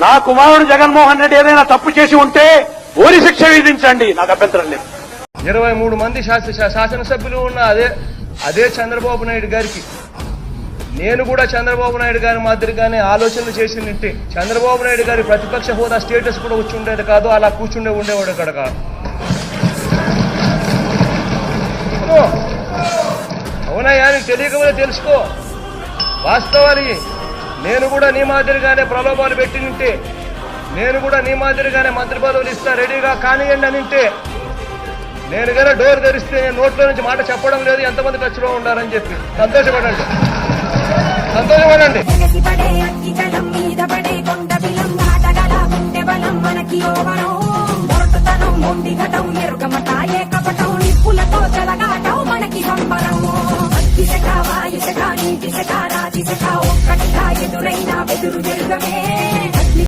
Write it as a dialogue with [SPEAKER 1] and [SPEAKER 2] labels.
[SPEAKER 1] నా కుమారుడు జగన్మోహన్ రెడ్డి ఏదైనా తప్పు చేసి ఉంటే ఊరి శిక్ష విధించండి, నాకు అభ్యంతరం లేదు.
[SPEAKER 2] 23 మంది శాసనసభ్యులు ఉన్న అదే చంద్రబాబు నాయుడు గారికి నేను కూడా చంద్రబాబు నాయుడు గారి మాదిరిగానే ఆలోచనలు చేసిందంటే చంద్రబాబు నాయుడు గారి ప్రతిపక్ష హోదా స్టేటస్ కూడా వచ్చి ఉండేది కాదు, అలా ఉండేవాడు ఇక్కడ కాదు. అవునయ్యా, నీకు తెలియకపోతే తెలుసుకో వాస్తవాలు. నేను కూడా నీ మాదిరిగానే ప్రలోభాలు పెట్టినింటే, నేను కూడా నీ మాదిరిగానే మంత్రి పదవులు ఇస్తా రెడీగా కానియండి అని ఉంటే, నేను కనుక డోర్ తెరిస్తే నోట్లో నుంచి మాట చెప్పడం లేదు, ఎంతమంది టచ్లో ఉండాలని చెప్పి సంతోషపడండి.
[SPEAKER 3] ఒక్కటిగా ఎదురైనా బెదురు జరుగమే.